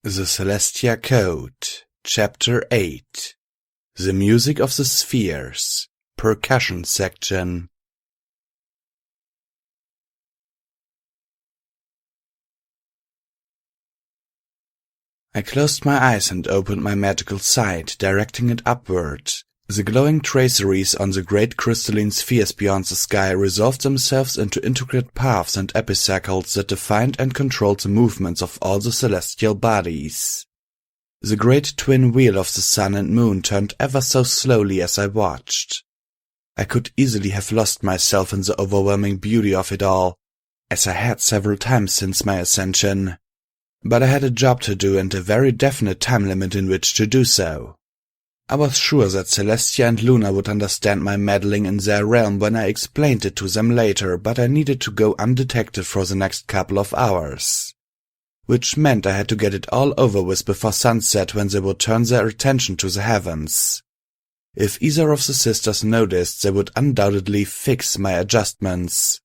The Celestia Code, Chapter 8. The Music of the Spheres, Percussion Section. I closed my eyes and opened my magical sight, directing it upward. The glowing traceries on the great crystalline spheres beyond the sky resolved themselves into intricate paths and epicycles that defined and controlled the movements of all the celestial bodies. The great twin wheel of the sun and moon turned ever so slowly as I watched. I could easily have lost myself in the overwhelming beauty of it all, as I had several times since my ascension. But I had a job to do and a very definite time limit in which to do so. I was sure that Celestia and Luna would understand my meddling in their realm when I explained it to them later, but I needed to go undetected for the next couple of hours. Which meant I had to get it all over with before sunset, when they would turn their attention to the heavens. If either of the sisters noticed, they would undoubtedly fix my adjustments.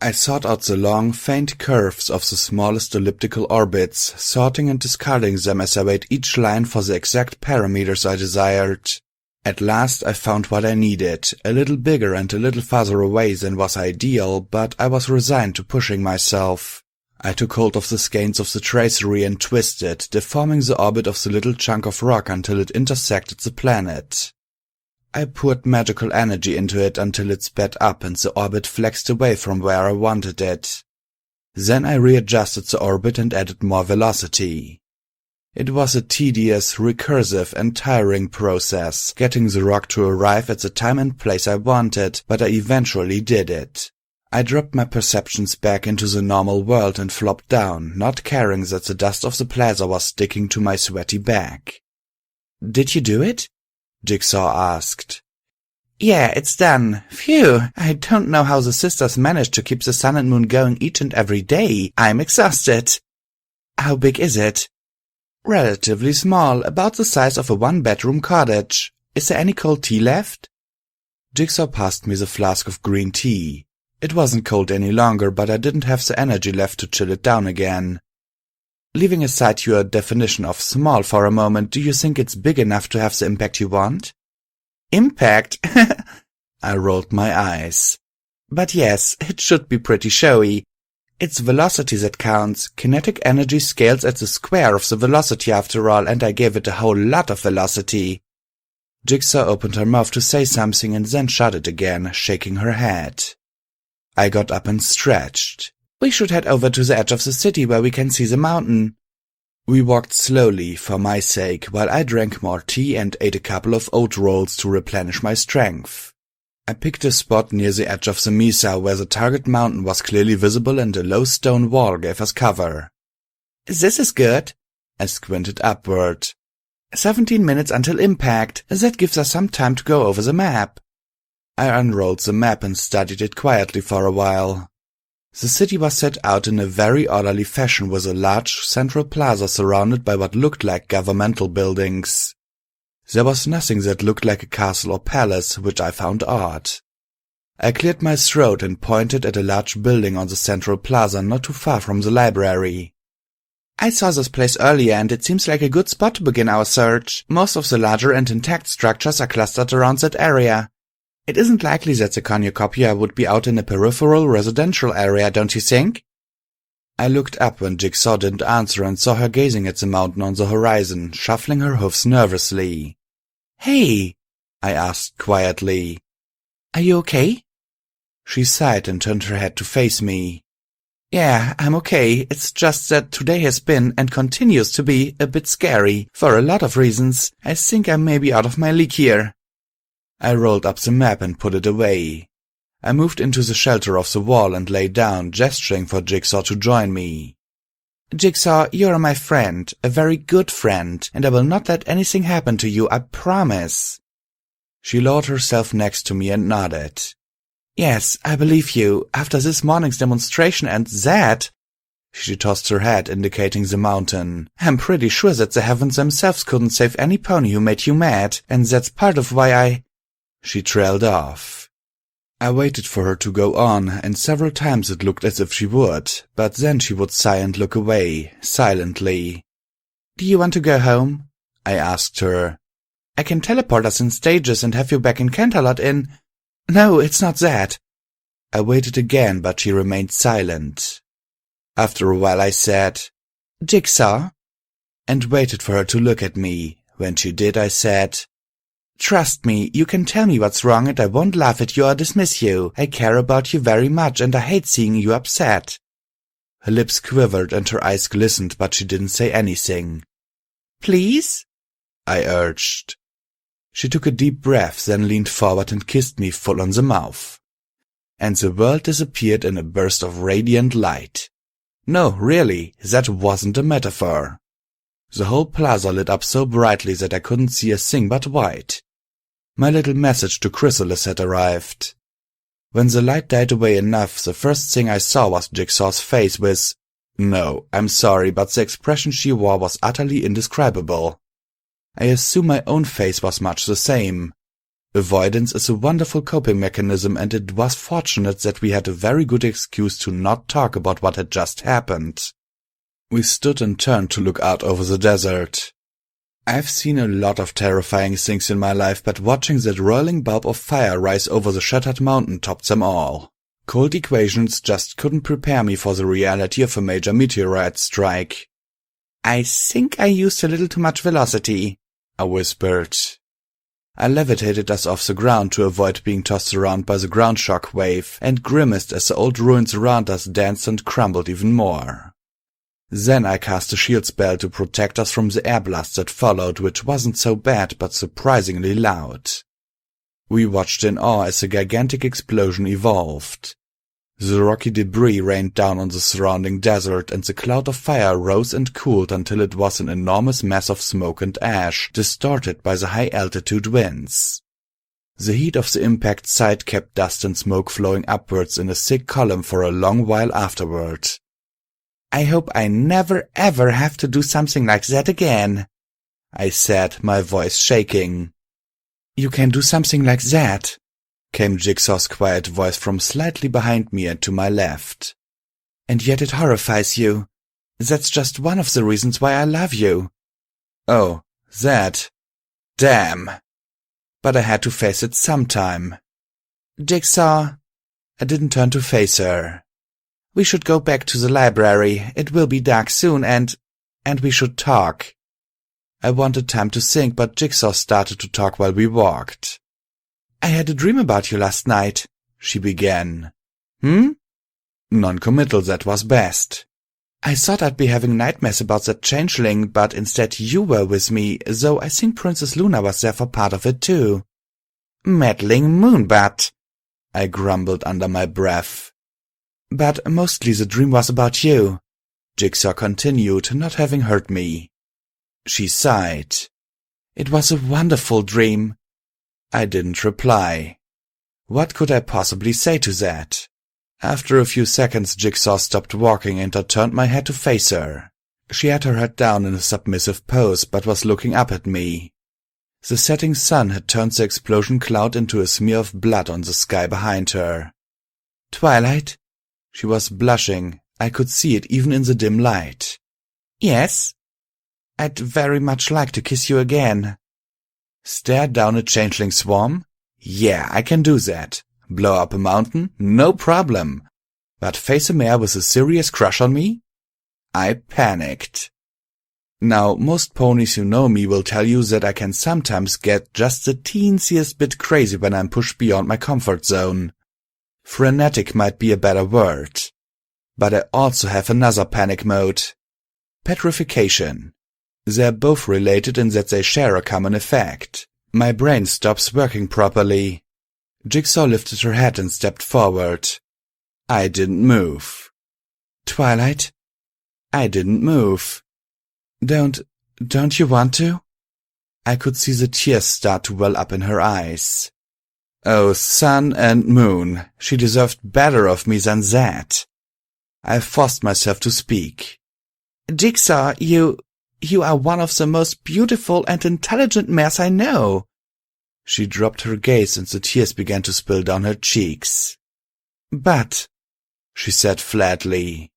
I sought out the long, faint curves of the smallest elliptical orbits, sorting and discarding them as I weighed each line for the exact parameters I desired. At last I found what I needed, a little bigger and a little farther away than was ideal, but I was resigned to pushing myself. I took hold of the skeins of the tracery and twisted, deforming the orbit of the little chunk of rock until it intersected the planet. I poured magical energy into it until it sped up and the orbit flexed away from where I wanted it. Then I readjusted the orbit and added more velocity. It was a tedious, recursive, and tiring process, getting the rock to arrive at the time and place I wanted, but I eventually did it. I dropped my perceptions back into the normal world and flopped down, not caring that the dust of the plaza was sticking to my sweaty back. "Did you do it?" Jigsaw asked. "Yeah, it's done. Phew, I don't know how the sisters managed to keep the sun and moon going each and every day. I'm exhausted." "How big is it?" "Relatively small, about the size of a one-bedroom cottage. Is there any cold tea left?" Jigsaw passed me the flask of green tea. It wasn't cold any longer, but I didn't have the energy left to chill it down again. "Leaving aside your definition of small for a moment, do you think it's big enough to have the impact you want?" "Impact?" I rolled my eyes. "But yes, it should be pretty showy. It's velocity that counts. Kinetic energy scales at the square of the velocity after all, and I gave it a whole lot of velocity." Jigsaw opened her mouth to say something and then shut it again, shaking her head. I got up and stretched. "We should head over to the edge of the city where we can see the mountain." We walked slowly, for my sake, while I drank more tea and ate a couple of oat rolls to replenish my strength. I picked a spot near the edge of the iisaw where the target mountain was clearly visible and a low stone wall gave us cover. "This is good." I squinted upward. 17 minutes until impact. That gives us some time to go over the map." I unrolled the map and studied it quietly for a while. The city was set out in a very orderly fashion, with a large central plaza surrounded by what looked like governmental buildings. There was nothing that looked like a castle or palace, which I found odd. I cleared my throat and pointed at a large building on the central plaza not too far from the library. "I saw this place earlier, and it seems like a good spot to begin our search. Most of the larger and intact structures are clustered around that area. It isn't likely that the cornucopia would be out in a peripheral residential area, don't you think?" I looked up when Jigsaw didn't answer and saw her gazing at the mountain on the horizon, shuffling her hoofs nervously. "Hey," I asked quietly. "Are you okay?" She sighed and turned her head to face me. "Yeah, I'm okay. It's just that today has been, and continues to be, a bit scary, for a lot of reasons. I think I may be out of my league here." I rolled up the map and put it away. I moved into the shelter of the wall and lay down, gesturing for Jigsaw to join me. "Jigsaw, you're my friend, a very good friend, and I will not let anything happen to you, I promise." She lowered herself next to me and nodded. "Yes, I believe you. After this morning's demonstration and that—" She tossed her head, indicating the mountain. "I'm pretty sure that the heavens themselves couldn't save any pony who made you mad, and that's part of why I—" She trailed off. I waited for her to go on, and several times it looked as if she would, but then she would sigh and look away, silently. Do you want to go home? I asked her. I can teleport us in stages and have you back in Canterlot in... No, it's not that. I waited again, but she remained silent. After a while I said, Jigsaw, and waited for her to look at me. When she did, I said, Trust me, you can tell me what's wrong and I won't laugh at you or dismiss you. I care about you very much and I hate seeing you upset. Her lips quivered and her eyes glistened, but she didn't say anything. Please? I urged. She took a deep breath, then leaned forward and kissed me full on the mouth. And the world disappeared in a burst of radiant light. No, really, that wasn't a metaphor. The whole plaza lit up so brightly that I couldn't see a thing but white. My little message to Chrysalis had arrived. When the light died away enough, the first thing I saw was Jigsaw's face with, no, I'm sorry, but the expression she wore was utterly indescribable. I assume my own face was much the same. Avoidance is a wonderful coping mechanism, and it was fortunate that we had a very good excuse to not talk about what had just happened. We stood and turned to look out over the desert. I've seen a lot of terrifying things in my life, but watching that rolling bulb of fire rise over the shattered mountain topped them all. Cold equations just couldn't prepare me for the reality of a major meteorite strike. I think I used a little too much velocity, I whispered. I levitated us off the ground to avoid being tossed around by the ground shock wave, and grimaced as the old ruins around us danced and crumbled even more. Then I cast a shield spell to protect us from the air blast that followed, which wasn't so bad but surprisingly loud. We watched in awe as a gigantic explosion evolved. The rocky debris rained down on the surrounding desert, and the cloud of fire rose and cooled until it was an enormous mass of smoke and ash, distorted by the high-altitude winds. The heat of the impact site kept dust and smoke flowing upwards in a thick column for a long while afterward. I hope I never ever have to do something like that again, I said, my voice shaking. You can do something like that, came Jigsaw's quiet voice from slightly behind me and to my left. And yet it horrifies you. That's just one of the reasons why I love you. Oh, that. Damn. But I had to face it sometime. Jigsaw. I didn't turn to face her. We should go back to the library. It will be dark soon and we should talk. I wanted time to think, but Jigsaw started to talk while we walked. I had a dream about you last night, she began. Non-committal, that was best. I thought I'd be having nightmares about that changeling, but instead you were with me, though I think Princess Luna was there for part of it too. Meddling moonbutt, I grumbled under my breath. But mostly the dream was about you, Jigsaw continued, not having heard me. She sighed. It was a wonderful dream. I didn't reply. What could I possibly say to that? After a few seconds, Jigsaw stopped walking and I turned my head to face her. She had her head down in a submissive pose, but was looking up at me. The setting sun had turned the explosion cloud into a smear of blood on the sky behind her. Twilight? She was blushing. I could see it even in the dim light. Yes? I'd very much like to kiss you again. Stare down a changeling swarm? Yeah, I can do that. Blow up a mountain? No problem. But face a mare with a serious crush on me? I panicked. Now, most ponies who know me will tell you that I can sometimes get just the teensiest bit crazy when I'm pushed beyond my comfort zone. Frenetic might be a better word. But I also have another panic mode. Petrification. They're both related in that they share a common effect. My brain stops working properly. Jigsaw lifted her head and stepped forward. I didn't move. Twilight? I didn't move. Don't you want to? I could see the tears start to well up in her eyes. Oh, sun and moon, she deserved better of me than that. I forced myself to speak. Jigsaw, you are one of the most beautiful and intelligent mares I know. She dropped her gaze and the tears began to spill down her cheeks. But, she said flatly.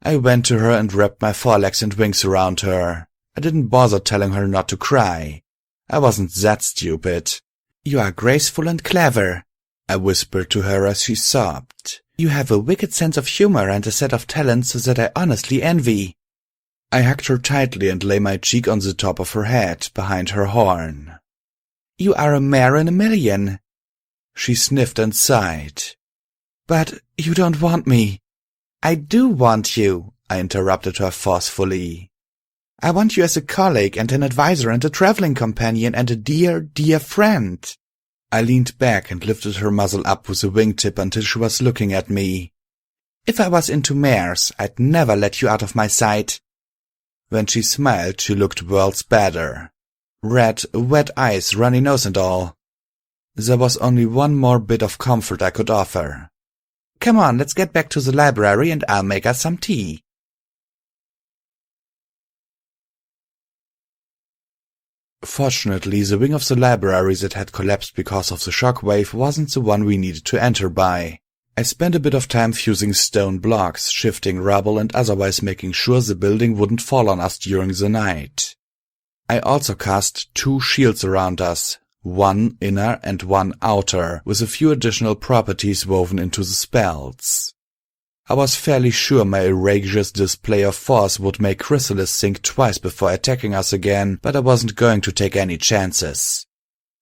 I went to her and wrapped my forelegs and wings around her. I didn't bother telling her not to cry. I wasn't that stupid. "You are graceful and clever," I whispered to her as she sobbed. "You have a wicked sense of humor and a set of talents that I honestly envy." I hugged her tightly and lay my cheek on the top of her head, behind her horn. "You are a mare in a million." She sniffed and sighed. "But you don't want me." "I do want you," I interrupted her forcefully. "I want you as a colleague and an advisor and a traveling companion and a dear, dear friend." I leaned back and lifted her muzzle up with a wingtip until she was looking at me. "If I was into mares, I'd never let you out of my sight." When she smiled, she looked worlds better. Red, wet eyes, runny nose and all. There was only one more bit of comfort I could offer. "Come on, let's get back to the library and I'll make us some tea." Fortunately, the wing of the library that had collapsed because of the shock wave wasn't the one we needed to enter by. I spent a bit of time fusing stone blocks, shifting rubble and otherwise making sure the building wouldn't fall on us during the night. I also cast 2 shields around us, one inner and one outer, with a few additional properties woven into the spells. I was fairly sure my outrageous display of force would make Chrysalis think twice before attacking us again, but I wasn't going to take any chances.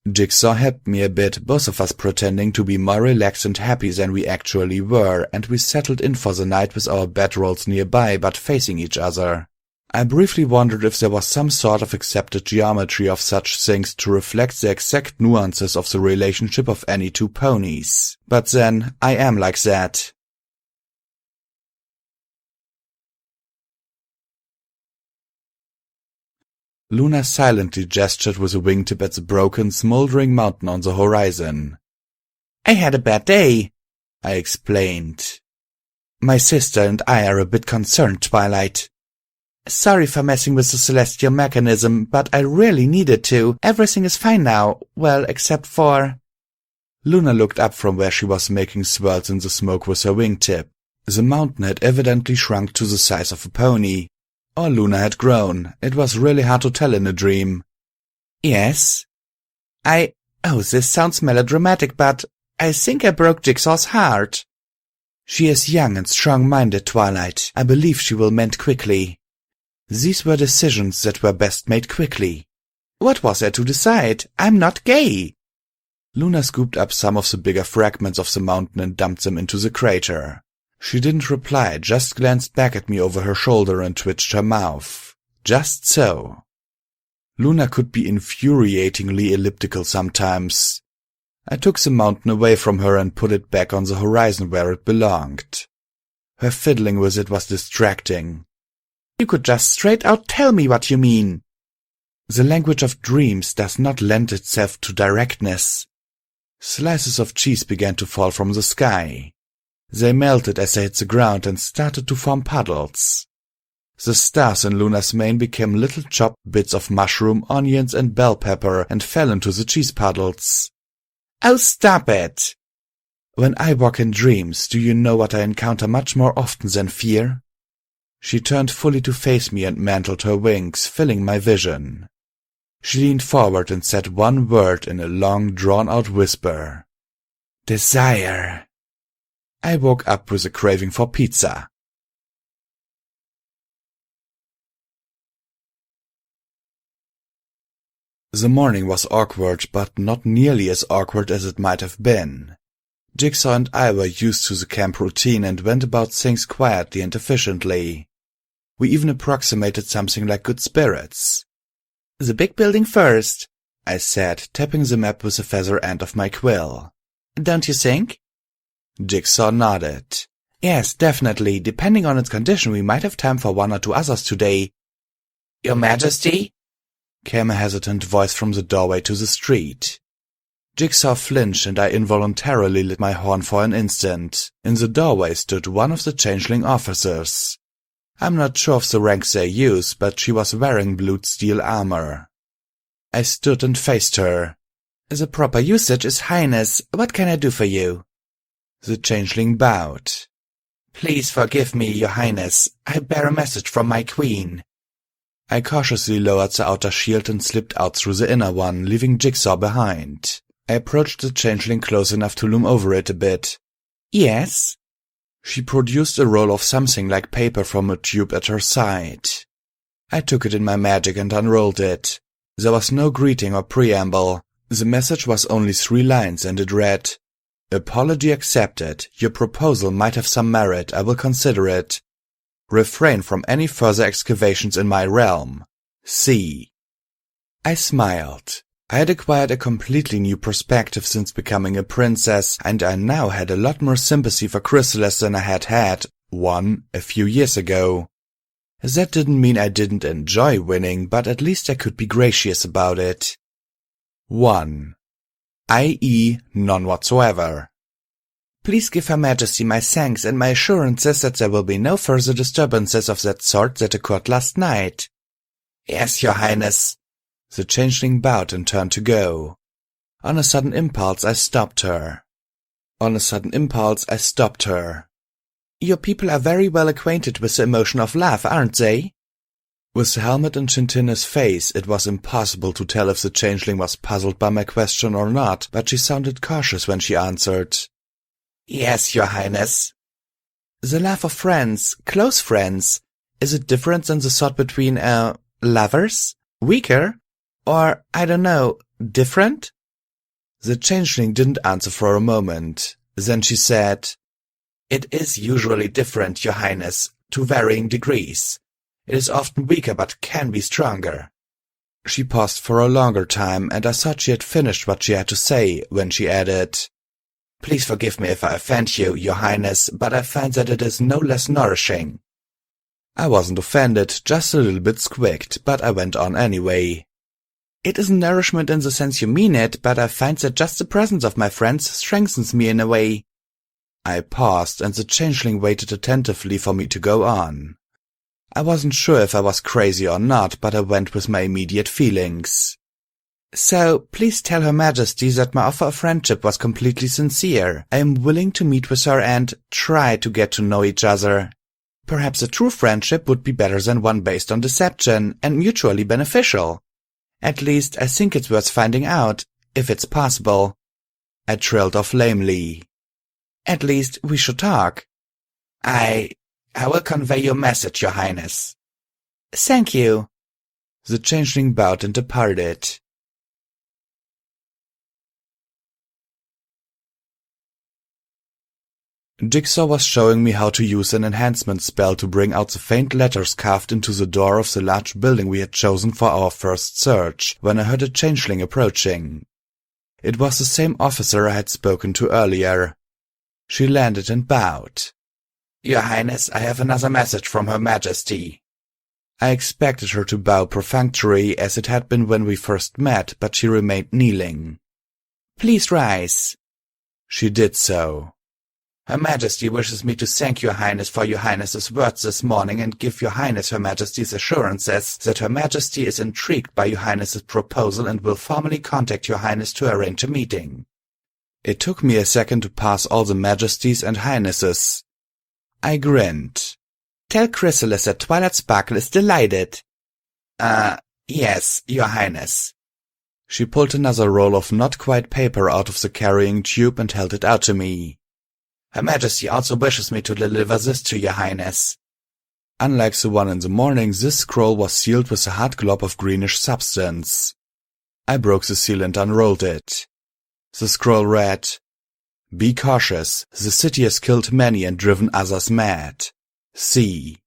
Jigsaw helped me a bit, both of us pretending to be more relaxed and happy than we actually were, and we settled in for the night with our bedrolls nearby but facing each other. I briefly wondered if there was some sort of accepted geometry of such things to reflect the exact nuances of the relationship of any 2 ponies. But then, I am like that. Luna silently gestured with a wingtip at the broken, smoldering mountain on the horizon. "I had a bad day," I explained. "My sister and I are a bit concerned, Twilight. Sorry for messing with the celestial mechanism, but I really needed to. Everything is fine now, well, except for—" Luna looked up from where she was making swirls in the smoke with her wingtip. The mountain had evidently shrunk to the size of a pony. Or Luna had grown. It was really hard to tell in a dream. "Yes? Oh, this sounds melodramatic, but I think I broke Jigsaw's heart." "She is young and strong-minded, Twilight. I believe she will mend quickly." These were decisions that were best made quickly. What was there to decide? I'm not gay. Luna scooped up some of the bigger fragments of the mountain and dumped them into the crater. She didn't reply, just glanced back at me over her shoulder and twitched her mouth. Just so. Luna could be infuriatingly elliptical sometimes. I took the mountain away from her and put it back on the horizon where it belonged. Her fiddling with it was distracting. You could just straight out tell me what you mean. The language of dreams does not lend itself to directness. Slices of cheese began to fall from the sky. They melted as they hit the ground and started to form puddles. The stars in Luna's mane became little chopped bits of mushroom, onions, and bell pepper and fell into the cheese puddles. Oh, stop it! When I walk in dreams, do you know what I encounter much more often than fear? She turned fully to face me and mantled her wings, filling my vision. She leaned forward and said one word in a long, drawn-out whisper. Desire. I woke up with a craving for pizza. The morning was awkward, but not nearly as awkward as it might have been. Jigsaw and I were used to the camp routine and went about things quietly and efficiently. We even approximated something like good spirits. The big building first, I said, tapping the map with the feather end of my quill. Don't you think? Jigsaw nodded. Yes, definitely. Depending on its condition, we might have time for one or two others today. Your Majesty? Came a hesitant voice from the doorway to the street. Jigsaw flinched and I involuntarily lit my horn for an instant. In the doorway stood one of the changeling officers. I'm not sure of the ranks they use, but she was wearing blue steel armor. I stood and faced her. The proper usage is Highness. What can I do for you? The changeling bowed. Please forgive me, Your Highness. I bear a message from my queen. I cautiously lowered the outer shield and slipped out through the inner one, leaving Jigsaw behind. I approached the changeling close enough to loom over it a bit. "Yes?" She produced a roll of something like paper from a tube at her side. I took it in my magic and unrolled it. There was no greeting or preamble. The message was only 3 lines and it read, "Apology accepted. Your proposal might have some merit. I will consider it. Refrain from any further excavations in my realm. C." I smiled. I had acquired a completely new perspective since becoming a princess, and I now had a lot more sympathy for Chrysalis than I had a few years ago. That didn't mean I didn't enjoy winning, but at least I could be gracious about it. 1. i.e. none whatsoever. Please give Her Majesty my thanks and my assurances that there will be no further disturbances of that sort that occurred last night. Yes, Your Highness. The changeling bowed and turned to go. On a sudden impulse, I stopped her. Your people are very well acquainted with the emotion of love, aren't they? With the helmet in Chintina's face, it was impossible to tell if the changeling was puzzled by my question or not, but she sounded cautious when she answered. Yes, Your Highness. The love of friends, close friends, is it different than the sort between, lovers? Weaker? Or, I don't know, different? The changeling didn't answer for a moment. Then she said, It is usually different, Your Highness, to varying degrees. It is often weaker but can be stronger. She paused for a longer time, and I thought she had finished what she had to say when she added, Please forgive me if I offend you, Your Highness, but I find that it is no less nourishing. I wasn't offended, just a little bit squicked, but I went on anyway. It isn't nourishment in the sense you mean it, but I find that just the presence of my friends strengthens me in a way. I paused, and the changeling waited attentively for me to go on. I wasn't sure if I was crazy or not, but I went with my immediate feelings. So, please tell Her Majesty that my offer of friendship was completely sincere. I am willing to meet with her and try to get to know each other. Perhaps a true friendship would be better than one based on deception and mutually beneficial. At least, I think it's worth finding out, if it's possible. I trailed off lamely. At least, we should talk. I will convey your message, Your Highness. Thank you. The changeling bowed and departed. Jigsaw was showing me how to use an enhancement spell to bring out the faint letters carved into the door of the large building we had chosen for our first search, when I heard a changeling approaching. It was the same officer I had spoken to earlier. She landed and bowed. Your Highness, I have another message from Her Majesty. I expected her to bow perfunctory as it had been when we first met, but she remained kneeling. Please rise. She did so. Her Majesty wishes me to thank Your Highness for Your Highness's words this morning and give Your Highness Her Majesty's assurances that Her Majesty is intrigued by Your Highness's proposal and will formally contact Your Highness to arrange a meeting. It took me a second to pass all the Majesties and Highnesses. I grinned. Tell Chrysalis that Twilight Sparkle is delighted. Yes, Your Highness. She pulled another roll of not quite paper out of the carrying tube and held it out to me. Her Majesty also wishes me to deliver this to Your Highness. Unlike the one in the morning, this scroll was sealed with a hard glob of greenish substance. I broke the seal and unrolled it. The scroll read, Be cautious, the city has killed many and driven others mad. C.